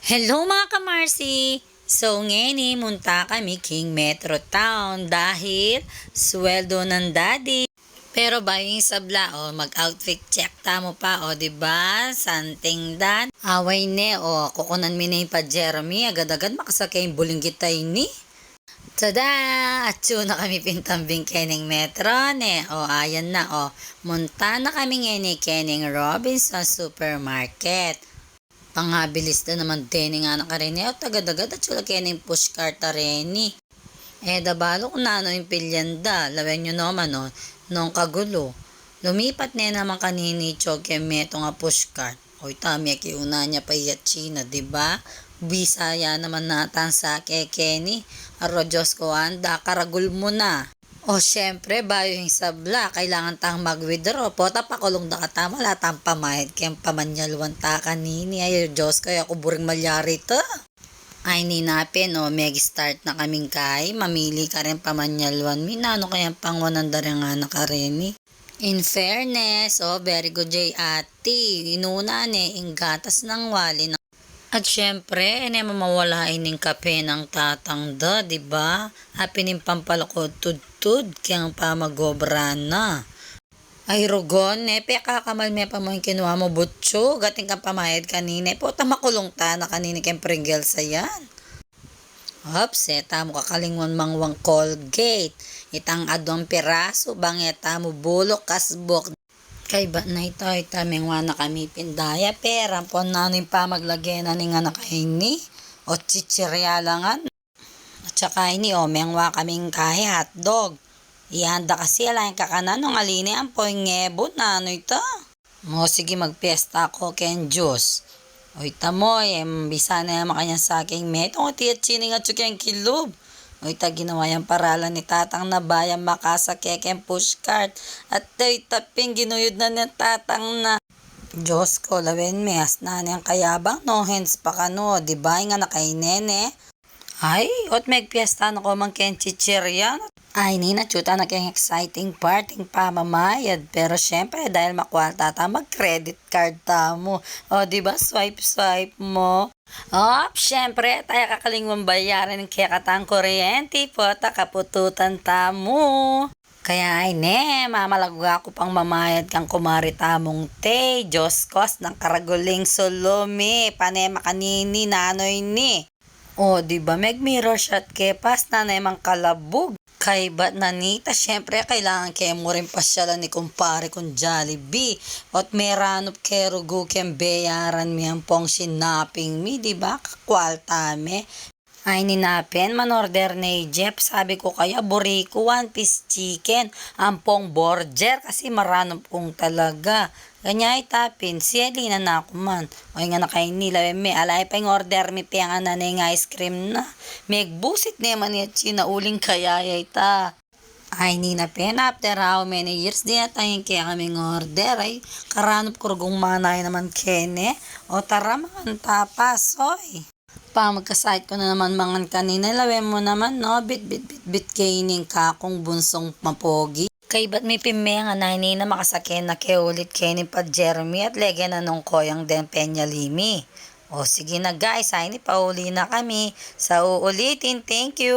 Hello mga kamarsi! So ngayon munta kami King Metro Town dahil sweldo ng daddy. Pero bayong sabla mag-outfit check tamo pa diba? Santing dan. Away ne kukunan mi na yung pa Jeremy agad-agad makasakay yung bulinggitay ni. Tada! Atso na kami pintambing kening metro ne. Ayan na munta na kami ngayon kening Robinson Supermarket. Pangabilis na naman din nga nakarene o tagadagad at sula kening pushcart areni. Dabalo kung na yung pilyanda, lawen nyo naman nung kagulo. Lumipat na naman kanini choke meto nga pushcart. Oy tami kiuna niya pa China, diba? Bisaya naman natan sa kekeni. Aro Diyos ko anda, karagul mo na. Syempre, bayo yung sabla, kailangan tang mag-withdraw po. Tapakulong na katama, latang pamahid kayang pamanyalwan ta kanini. Ay, Diyos, kaya ako buring malyari to. Ay, ninapin, meg-start na kaming kay. Mamili ka rin pamanyalwan. Minano kayang pang 100 nga nakarini. In fairness, very good jay ati. Inuna inggatas ng wali na. At syempre, mamawala ining kape ng tatangda, diba? Apining pampalakod tudtud, kiyang pamagobra na. Ay rogon, pekakamal me pa mo yung kinuha mo butso, gating kang pamayad kanina, po tamakulong ta na kanina kayong Pringles sa yan. Tamo kakalingwan mangwang Colgate, itang adong piraso, bangeta mo bulok kasbok. Kay ba na ito taming wana kami pindaya pera po nanin pa maglagyan na nga nakaini o chichirya langan at saka ini mengwa kaming kahe hotdog ihanda kasi ala yung kakanan ng aline ang po yung ngebo na ito sige magpiesta ako ken juice tamo bisa na yung makanyang saking meto o tiyat sining at sukeng kilob ginawa yung paralan ni tatang na bayan makasa keken pushcart at taping ginuyod na ni tatang na. Diyos ko, lawen mes na niyang kayabang no hands pa ka no, diba nga nakainene? Ay, megpiesta na ko mang ken chichirya. Ay, nina, chuta na keng exciting parting pamamayad. Pero syempre, dahil makwalta ta, mag-credit card ta mo. Diba, swipe mo. Syempre, tayo kakalingwang bayaran ng kaya katang kuryente po, takapututan ta mo. Kaya ay mamalagwa ko pang mamayad kang kumari tamong te, Diyos kos ng karaguling sulumi, panema kanini nanoy ni. Diba, mirror shot kepas na naman kalabog. Kay ba't nanita, syempre kailangan kayo mo rin pasyalan ni kumpare kong Jollibee. At meranop kero gukem bayaran mi ang pong sinaping mi, diba? Kakwalta me. Ay ninapin, manorder ni Jeff. Sabi ko kaya buriko 1-piece chicken. Ampong borger kasi maranop kong talaga. Ganyay tapin, siyali na ako man. Nga nakainila, alay pa yung order mi piyang na ng ice cream na. Megbusit naman niya sinauling kayayay ta. Ay ninapin, after how many years di na tayong kaya kaming order. Ay karanop kurugong manay naman kene. Tara mga tapas, magkasite ko na naman mangan kanina. Lawin mo naman, bit kaining kakong bunsong mapogi. Kay ba't may pime nga na makasakin na keulit kening pa Jeremy at lege na nung koyang den Peñalimi. Sige na guys, ni pauli na kami. Sa uulitin, thank you!